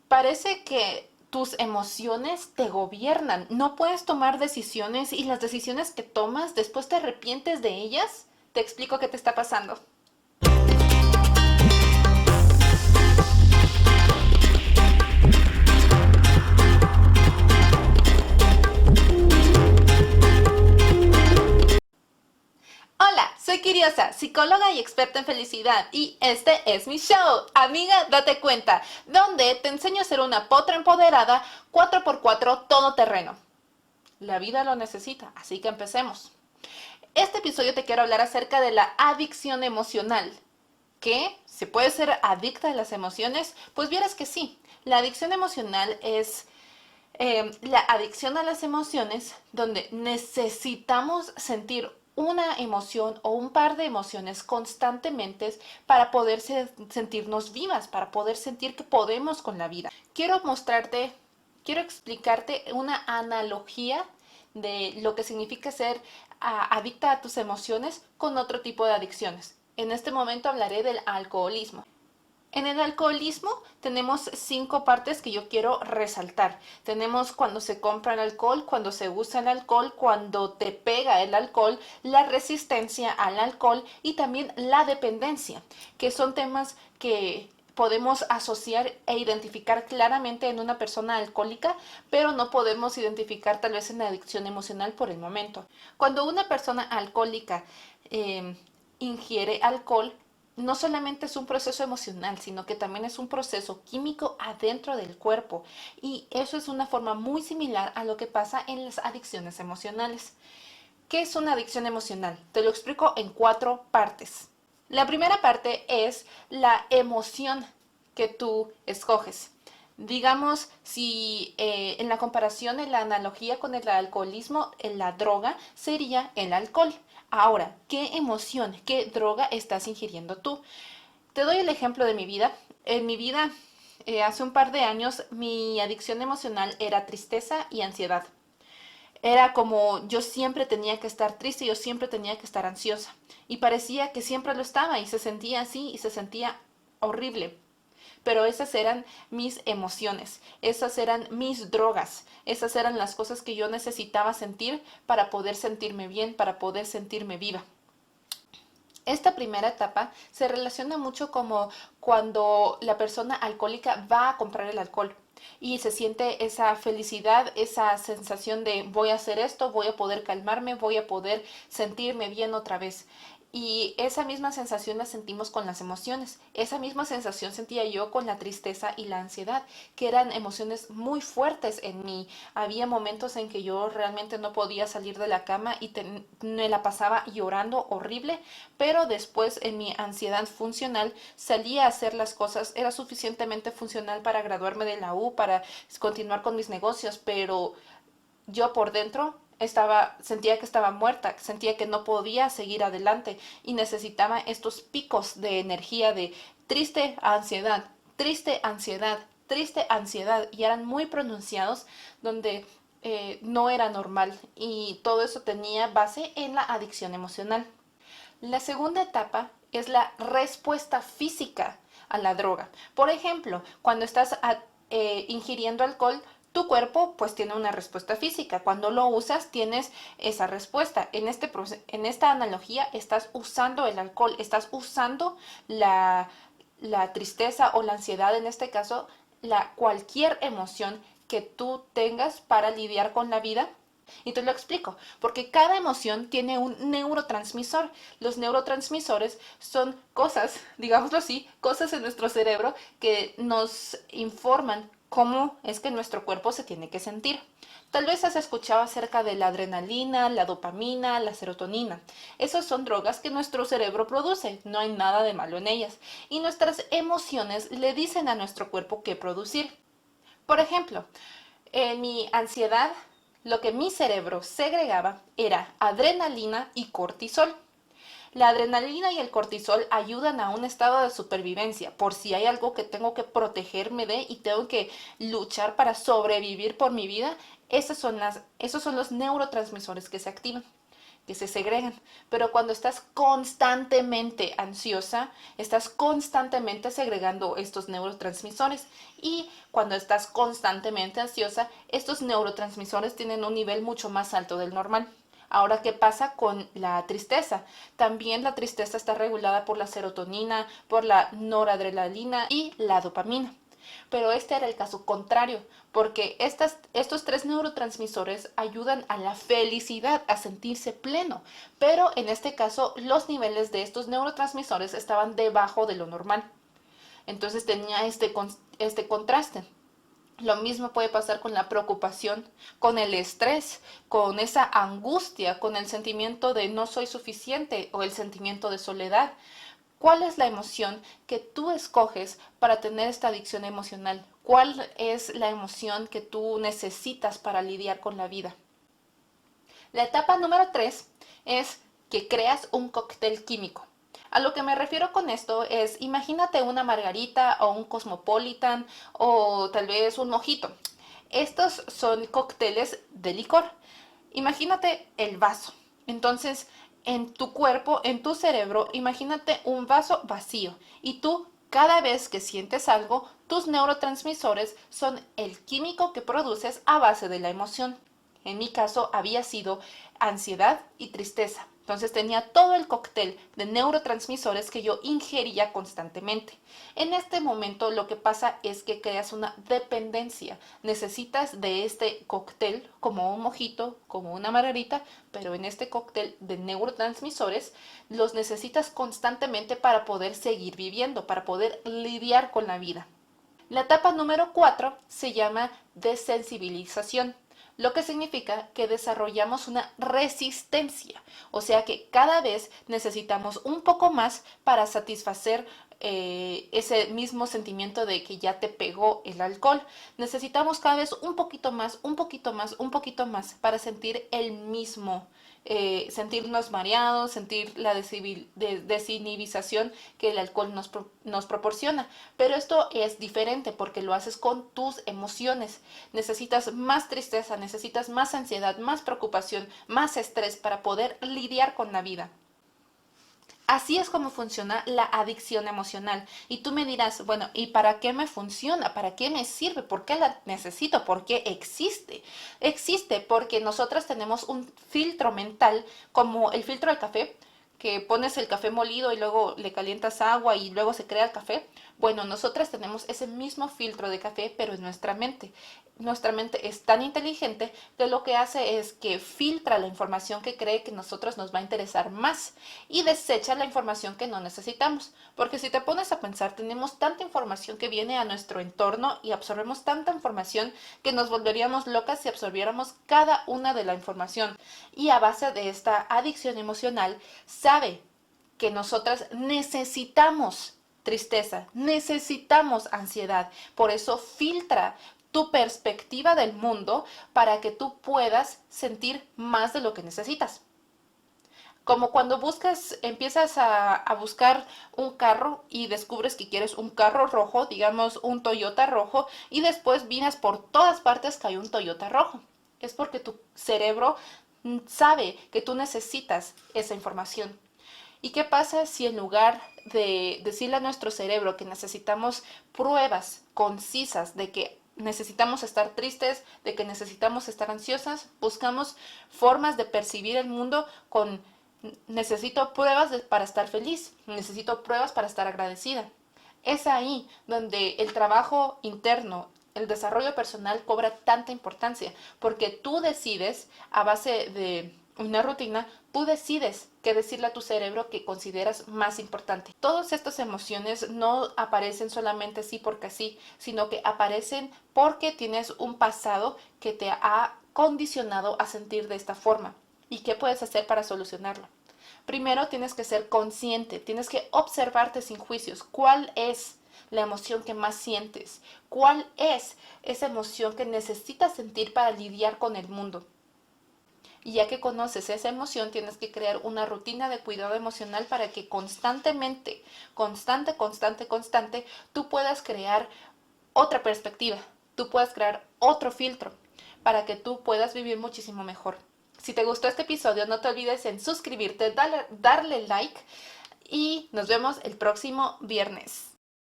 Parece que tus emociones te gobiernan. No puedes tomar decisiones y las decisiones que tomas después te arrepientes de ellas. Te explico qué te está pasando. Hola, soy Kiriosa, psicóloga y experta en felicidad, y este es mi show, Amiga, date cuenta, donde te enseño a ser una potra empoderada 4x4 todoterreno. La vida lo necesita, así que empecemos. Este episodio te quiero hablar acerca de la adicción emocional. ¿Qué? ¿Se puede ser adicta a las emociones? Pues vieras que sí. La adicción emocional es la adicción a las emociones donde necesitamos sentir una emoción o un par de emociones constantemente para poder sentirnos vivas, para poder sentir que podemos con la vida. Quiero explicarte una analogía de lo que significa ser adicta a tus emociones con otro tipo de adicciones. En este momento hablaré del alcoholismo. En el alcoholismo tenemos 5 partes que yo quiero resaltar. Tenemos cuando se compra el alcohol, cuando se usa el alcohol, cuando te pega el alcohol, la resistencia al alcohol y también la dependencia, que son temas que podemos asociar e identificar claramente en una persona alcohólica, pero no podemos identificar tal vez en la adicción emocional por el momento. Cuando una persona alcohólica ingiere alcohol, no solamente es un proceso emocional, sino que también es un proceso químico adentro del cuerpo. Y eso es una forma muy similar a lo que pasa en las adicciones emocionales. ¿Qué es una adicción emocional? Te lo explico en 4 partes. La primera parte es la emoción que tú escoges. Digamos, si en la comparación, en la analogía con el alcoholismo, la droga sería el alcohol. Ahora, ¿qué emoción, qué droga estás ingiriendo tú? Te doy el ejemplo de mi vida. En mi vida, hace un par de años, mi adicción emocional era tristeza y ansiedad. Era como yo siempre tenía que estar triste, yo siempre tenía que estar ansiosa. Y parecía que siempre lo estaba y se sentía así y se sentía horrible. Pero esas eran mis emociones, esas eran mis drogas, esas eran las cosas que yo necesitaba sentir para poder sentirme bien, para poder sentirme viva. Esta primera etapa se relaciona mucho como cuando la persona alcohólica va a comprar el alcohol y se siente esa felicidad, esa sensación de voy a hacer esto, voy a poder calmarme, voy a poder sentirme bien otra vez. Y esa misma sensación la sentimos con las emociones. Esa misma sensación sentía yo con la tristeza y la ansiedad, que eran emociones muy fuertes en mí. Había momentos en que yo realmente no podía salir de la cama y me la pasaba llorando horrible, pero después en mi ansiedad funcional salía a hacer las cosas. Era suficientemente funcional para graduarme de la U, para continuar con mis negocios, pero yo por dentro sentía que estaba muerta, sentía que no podía seguir adelante y necesitaba estos picos de energía de triste ansiedad, triste ansiedad, triste ansiedad, y eran muy pronunciados donde no era normal, y todo eso tenía base en la adicción emocional. La segunda etapa es la respuesta física a la droga. Por ejemplo, cuando estás ingiriendo alcohol, tu cuerpo pues tiene una respuesta física. Cuando lo usas tienes esa respuesta. En esta analogía estás usando el alcohol, estás usando la tristeza o la ansiedad, en este caso, cualquier emoción que tú tengas para lidiar con la vida. Y te lo explico, porque cada emoción tiene un neurotransmisor. Los neurotransmisores son cosas, digámoslo así, cosas en nuestro cerebro que nos informan cómo es que nuestro cuerpo se tiene que sentir. Tal vez has escuchado acerca de la adrenalina, la dopamina, la serotonina. Esas son drogas que nuestro cerebro produce, no hay nada de malo en ellas. Y nuestras emociones le dicen a nuestro cuerpo qué producir. Por ejemplo, en mi ansiedad, lo que mi cerebro segregaba era adrenalina y cortisol. La adrenalina y el cortisol ayudan a un estado de supervivencia, por si hay algo que tengo que protegerme de y tengo que luchar para sobrevivir por mi vida. Esos son los neurotransmisores que se activan. que se segregan. Pero cuando estás constantemente ansiosa, estás constantemente segregando estos neurotransmisores. Y cuando estás constantemente ansiosa, estos neurotransmisores tienen un nivel mucho más alto del normal. Ahora, ¿qué pasa con la tristeza? También la tristeza está regulada por la serotonina, por la noradrenalina y la dopamina. Pero este era el caso contrario, porque estos tres neurotransmisores ayudan a la felicidad, a sentirse pleno. Pero en este caso, los niveles de estos neurotransmisores estaban debajo de lo normal. Entonces tenía este contraste. Lo mismo puede pasar con la preocupación, con el estrés, con esa angustia, con el sentimiento de no soy suficiente o el sentimiento de soledad. ¿Cuál es la emoción que tú escoges para tener esta adicción emocional? ¿Cuál es la emoción que tú necesitas para lidiar con la vida? La etapa número 3 es que creas un cóctel químico. A lo que me refiero con esto es, imagínate una margarita o un cosmopolitan o tal vez un mojito. Estos son cócteles de licor. Imagínate el vaso. Entonces, en tu cuerpo, en tu cerebro, imagínate un vaso vacío y tú cada vez que sientes algo, tus neurotransmisores son el químico que produces a base de la emoción. En mi caso había sido ansiedad y tristeza. Entonces tenía todo el cóctel de neurotransmisores que yo ingería constantemente. En este momento lo que pasa es que creas una dependencia. Necesitas de este cóctel como un mojito, como una margarita, pero en este cóctel de neurotransmisores los necesitas constantemente para poder seguir viviendo, para poder lidiar con la vida. La etapa número 4 se llama desensibilización, lo que significa que desarrollamos una resistencia, o sea que cada vez necesitamos un poco más para satisfacer ese mismo sentimiento de que ya te pegó el alcohol. Necesitamos cada vez un poquito más, un poquito más, un poquito más para sentir el mismo, sentirnos mareados, sentir la desinhibición que el alcohol nos proporciona. Pero esto es diferente porque lo haces con tus emociones. Necesitas más tristeza, necesitas más ansiedad, más preocupación, más estrés para poder lidiar con la vida. Así es como funciona la adicción emocional. Y tú me dirás, bueno, ¿y para qué me funciona? ¿Para qué me sirve? ¿Por qué la necesito? ¿Por qué existe? Existe porque nosotras tenemos un filtro mental, como el filtro del café, que pones el café molido y luego le calientas agua y luego se crea el café. Bueno, nosotras tenemos ese mismo filtro de café, pero en nuestra mente. Nuestra mente es tan inteligente que lo que hace es que filtra la información que cree que a nosotros nos va a interesar más y desecha la información que no necesitamos. Porque si te pones a pensar, tenemos tanta información que viene a nuestro entorno y absorbemos tanta información que nos volveríamos locas si absorbiéramos cada una de la información. Y a base de esta adicción emocional, sabe que nosotras necesitamos tristeza, necesitamos ansiedad. Por eso filtra tu perspectiva del mundo para que tú puedas sentir más de lo que necesitas. Como cuando empiezas a buscar un carro y descubres que quieres un carro rojo, digamos un Toyota rojo, y después miras por todas partes que hay un Toyota rojo. Es porque tu cerebro sabe que tú necesitas esa información. ¿Y qué pasa si en lugar de decirle a nuestro cerebro que necesitamos pruebas concisas de que necesitamos estar tristes, de que necesitamos estar ansiosas, buscamos formas de percibir el mundo con necesito pruebas para estar feliz, necesito pruebas para estar agradecida? Es ahí donde el trabajo interno, el desarrollo personal cobra tanta importancia, porque tú decides, a base de una rutina, tú decides qué decirle a tu cerebro que consideras más importante. Todas estas emociones no aparecen solamente así porque sí, sino que aparecen porque tienes un pasado que te ha condicionado a sentir de esta forma. ¿Y qué puedes hacer para solucionarlo? Primero tienes que ser consciente, tienes que observarte sin juicios. ¿Cuál es la emoción que más sientes? ¿Cuál es esa emoción que necesitas sentir para lidiar con el mundo? Y ya que conoces esa emoción, tienes que crear una rutina de cuidado emocional para que constantemente, constante, tú puedas crear otra perspectiva, tú puedas crear otro filtro para que tú puedas vivir muchísimo mejor. Si te gustó este episodio, no te olvides en suscribirte, darle like y nos vemos el próximo viernes.